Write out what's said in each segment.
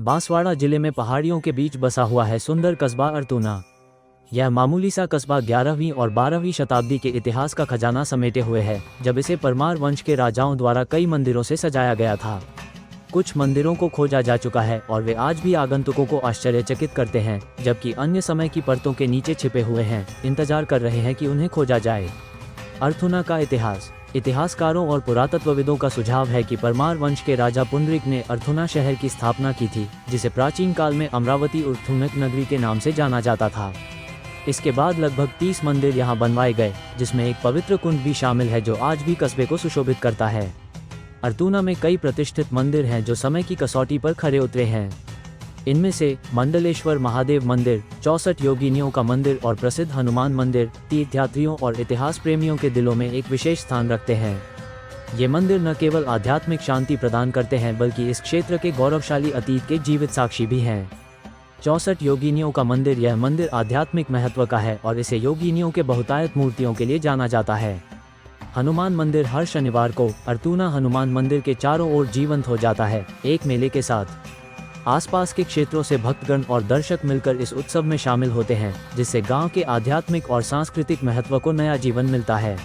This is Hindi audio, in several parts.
बांसवाड़ा जिले में पहाड़ियों के बीच बसा हुआ है सुंदर कस्बा अर्थूना। यह मामूली सा कस्बा 11वीं और 12वीं शताब्दी के इतिहास का खजाना समेटे हुए है, जब इसे परमार वंश के राजाओं द्वारा कई मंदिरों से सजाया गया था। कुछ मंदिरों को खोजा जा चुका है और वे आज भी आगंतुकों को आश्चर्यचकित करते हैं, जबकि अन्य समय की परतों के नीचे छिपे हुए हैं, इंतजार कर रहे हैं कि उन्हें खोजा जाए। अर्थूना का इतिहास। इतिहासकारों और पुरातत्वविदों का सुझाव है कि परमार वंश के राजा पुंडरीक ने अर्थूना शहर की स्थापना की थी, जिसे प्राचीन काल में अमरावती अर्थूनक नगरी के नाम से जाना जाता था। इसके बाद लगभग 30 मंदिर यहाँ बनवाए गए, जिसमें एक पवित्र कुंड भी शामिल है जो आज भी कस्बे को सुशोभित करता है। अर्थूना में कई प्रतिष्ठित मंदिर हैं जो समय की कसौटी पर खरे उतरे हैं। इनमें से मंडलेश्वर महादेव मंदिर, 64 योगिनियों का मंदिर और प्रसिद्ध हनुमान मंदिर तीर्थयात्रियों और इतिहास प्रेमियों के दिलों में एक विशेष स्थान रखते हैं। ये मंदिर न केवल आध्यात्मिक शांति प्रदान करते हैं बल्कि इस क्षेत्र के गौरवशाली अतीत के जीवित साक्षी भी हैं। 64 योगिनियों का मंदिर। यह मंदिर आध्यात्मिक महत्व का है और इसे योगिनियों के बहुतायत मूर्तियों के लिए जाना जाता है। हनुमान मंदिर। हर शनिवार को अर्थूना हनुमान मंदिर के चारों ओर जीवंत हो जाता है, एक मेले के साथ। आसपास के क्षेत्रों से भक्तगण और दर्शक मिलकर इस उत्सव में शामिल होते हैं, जिससे गांव के आध्यात्मिक और सांस्कृतिक महत्व को नया जीवन मिलता है।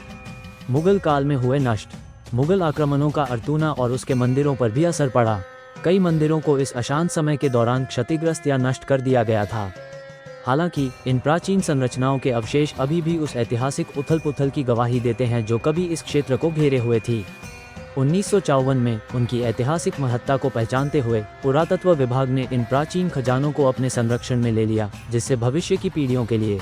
मुगल काल में हुए नष्ट। मुगल आक्रमणों का अर्थूना और उसके मंदिरों पर भी असर पड़ा। कई मंदिरों को इस अशांत समय के दौरान क्षतिग्रस्त या नष्ट कर दिया गया था। हालांकि इन प्राचीन संरचनाओं के अवशेष अभी भी उस ऐतिहासिक उथल-पुथल की गवाही देते हैं जो कभी इस क्षेत्र को घेरे हुए थी। 1954 में उनकी ऐतिहासिक महत्ता को पहचानते हुए पुरातत्व विभाग ने इन प्राचीन खजानों को अपने संरक्षण में ले लिया, जिससे भविष्य की पीढ़ियों के लिए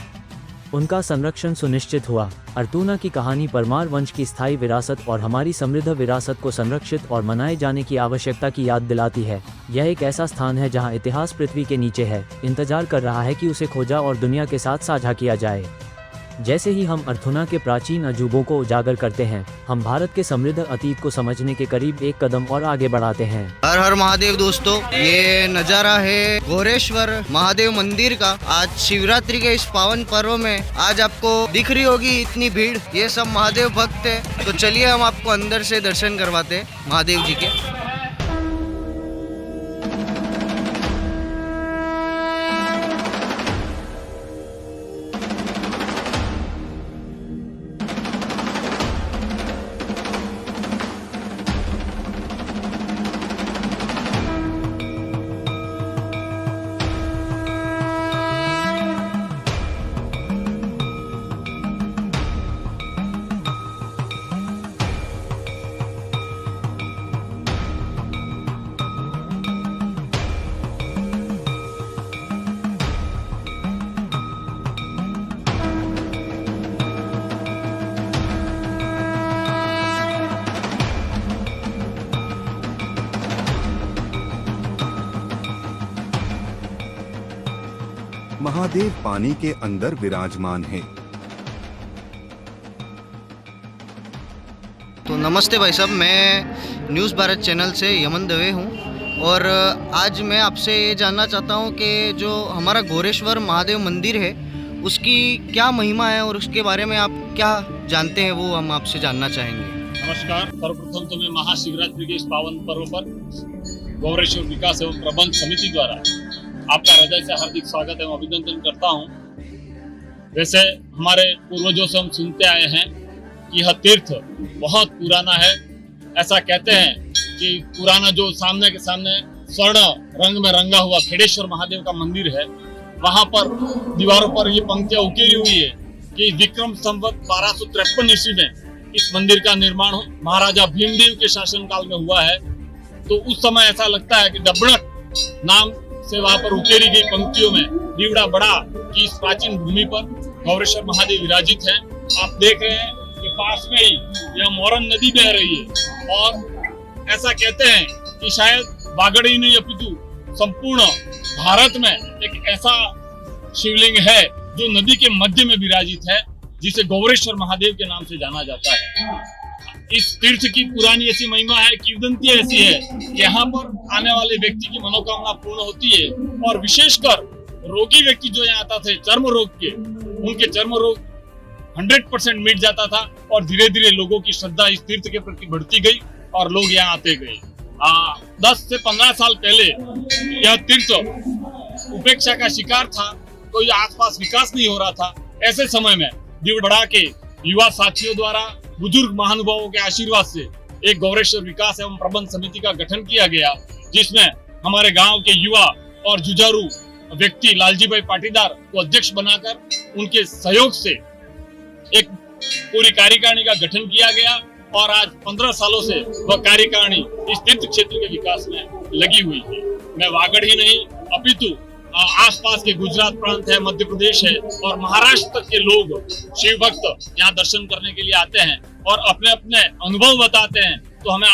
उनका संरक्षण सुनिश्चित हुआ। अर्थूना की कहानी परमार वंश की स्थायी विरासत और हमारी समृद्ध विरासत को संरक्षित और मनाए जाने की आवश्यकता की याद दिलाती है। यह एक ऐसा स्थान है जहां इतिहास पृथ्वी के नीचे है, इंतजार कर रहा है कि उसे खोजा और दुनिया के साथ साझा किया जाए। जैसे ही हम अर्थूना के प्राचीन अजूबों को उजागर करते हैं, हम भारत के समृद्ध अतीत को समझने के करीब एक कदम और आगे बढ़ाते हैं। हर हर महादेव दोस्तों, ये नज़ारा है गोरेश्वर महादेव मंदिर का। आज शिवरात्रि के इस पावन पर्व में आज आपको दिख रही होगी इतनी भीड़, ये सब महादेव भक्त है। तो चलिए हम आपको अंदर से दर्शन करवाते हैं महादेव जी के। महादेव पानी के अंदर विराजमान है। तो नमस्ते भाई साहब, मैं न्यूज़ भारत चैनल से यमन दवे हूँ और आज मैं आपसे ये जानना चाहता हूँ कि जो हमारा गोरेश्वर महादेव मंदिर है उसकी क्या महिमा है और उसके बारे में आप क्या जानते हैं, वो हम आपसे जानना चाहेंगे। नमस्कार। सर्वप्रथम तो मैं महाशिवरात्रि के इस पावन पर्व पर गोरेश्वर विकास एवं प्रबंध समिति द्वारा आपका हृदय से हार्दिक स्वागत एवं अभिनंदन करता हूँ। वैसे हमारे पूर्वजों से हम सुनते आए हैं कि यह तीर्थ बहुत पुराना है। ऐसा कहते हैं कि पुराना जो सामने के सामने स्वर्ण रंग में रंगा हुआ खेड़ेश्वर महादेव का मंदिर है, वहां पर दीवारों पर ये पंक्तियां उकेरी हुई है कि विक्रम संवत 1253 ईस्वी में इस मंदिर का निर्माण महाराजा भीमदेव के शासन काल में हुआ है। तो उस समय ऐसा लगता है कि डबड़क नाम से वहां पर उकेरी गई पंक्तियों में दीवड़ा बड़ा कि इस प्राचीन भूमि पर गोरेश्वर महादेव विराजित हैं। आप देख रहे हैं कि पास में ही यह मोरन नदी बह रही है और ऐसा कहते हैं कि शायद बागड़ी नहीं अपितु संपूर्ण भारत में एक ऐसा शिवलिंग है जो नदी के मध्य में विराजित है, जिसे गोरेश्वर महादेव के नाम से जाना जाता है। इस तीर्थ की पुरानी ऐसी महिमा है, किंवदंती ऐसी है कि यहाँ पर आने वाले व्यक्ति की मनोकामना पूर्ण होती है और विशेषकर रोगी व्यक्ति जो यहाँ आता थे चर्म रोग के, उनके चर्म रोग 100% मिट जाता था और धीरे धीरे लोगों की श्रद्धा इस तीर्थ के प्रति बढ़ती गई और लोग यहाँ आते गए। 10 से 15 साल पहले यह तीर्थ उपेक्षा का शिकार था, कोई आसपास विकास नहीं हो रहा था। ऐसे समय में दीवड़ा के युवा साथियों द्वारा बुजुर्ग महानुभावों के आशीर्वाद से एक गौरेश्वर विकास एवं प्रबंध समिति का गठन किया गया, जिसमें हमारे गांव के युवा और जुझारू व्यक्ति लालजी भाई पाटीदार को अध्यक्ष बनाकर उनके सहयोग से एक पूरी कार्यकारिणी का गठन किया गया और आज 15 सालों से वह कार्यकारिणी इस तीर्थ क्षेत्र के विकास में लगी हुई है। मैं वागड़ ही नहीं अपितु आसपास के गुजरात प्रांत है, मध्य प्रदेश है और महाराष्ट्र तक के लोग शिव भक्त यहाँ दर्शन करने के लिए आते हैं और अपने अपने अनुभव बताते हैं। तो हमें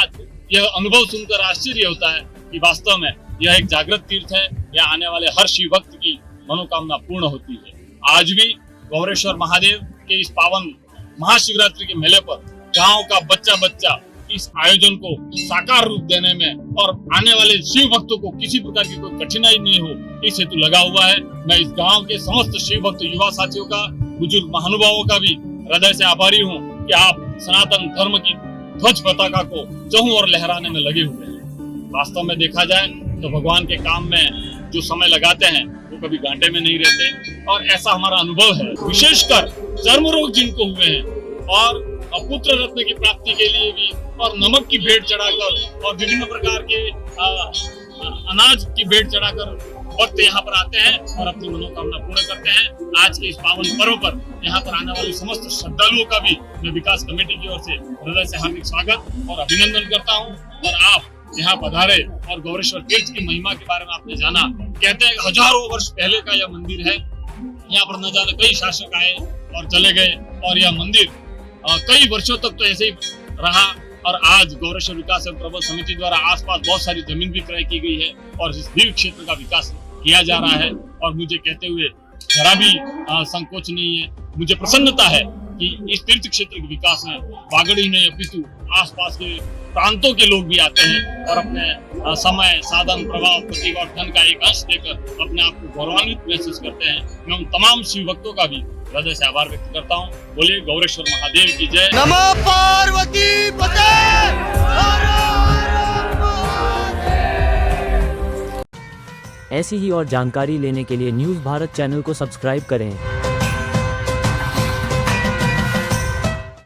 यह अनुभव सुनकर आश्चर्य होता है कि वास्तव में यह एक जागृत तीर्थ है, यहाँ आने वाले हर शिव भक्त की मनोकामना पूर्ण होती है। आज भी गौरेश्वर महादेव के इस पावन महाशिवरात्रि के मेले पर गांव का बच्चा इस आयोजन को साकार रूप देने में और आने वाले शिव भक्तों को किसी प्रकार की कोई कठिनाई नहीं हो, इस हेतु लगा हुआ है। मैं इस गांव के समस्त शिव भक्त युवा साथियों का, बुजुर्ग महानुभावों का भी हृदय से आभारी हूँ कि आप सनातन धर्म की ध्वज पताका को चहुं ओर लहराने में लगे हुए हैं। वास्तव में देखा जाए तो भगवान के काम में जो समय लगाते हैं वो कभी घाटे में नहीं रहते और ऐसा हमारा अनुभव है। विशेषकर चर्म रोग जिनको हुए हैं और पुत्र रत्न की प्राप्ति के लिए भी और नमक की भेंट चढ़ाकर और विभिन्न प्रकार के अनाज की भेंट चढ़ाकर भक्त यहाँ पर आते हैं और अपनी मनोकामना पूर्ण करते हैं। आज के इस पावन पर्व पर यहाँ पर आने वाले समस्त श्रद्धालुओं का भी मैं विकास कमेटी की ओर से हृदय से हार्दिक स्वागत और अभिनंदन करता हूँ। और आप यहाँ पधारे और गौरेश्वर तीर्थ की महिमा के बारे में आपने जाना। कहते हैं हजारों वर्ष पहले का यह मंदिर है। यहाँ पर न जाने कई शासक आए और चले गए और यह मंदिर कई वर्षों तक तो ऐसे ही रहा और आज गौरेश्वर विकास एवं प्रबंध समिति द्वारा आसपास बहुत सारी जमीन भी क्रय की गई है और इस दिव्य क्षेत्र का विकास किया जा रहा है। और मुझे कहते हुए जरा भी संकोच नहीं है, मुझे प्रसन्नता है कि इस तीर्थ क्षेत्र के विकास में वागड़ ही नहीं अपितु आसपास के प्रांतों के लोग भी आते हैं और अपने समय, साधन, प्रभाव, प्रतिभा और धन का एक अंश देकर अपने आप को गौरवान्वित महसूस करते हैं। मैं उन तमाम शिव भक्तों का भी हृदय से आभार व्यक्त करता हूँ। बोले गौरेश्वर महादेव की जय। नमः पार्वती पते। ऐसी ही और जानकारी लेने के लिए न्यूज़ भारत चैनल को सब्सक्राइब करें।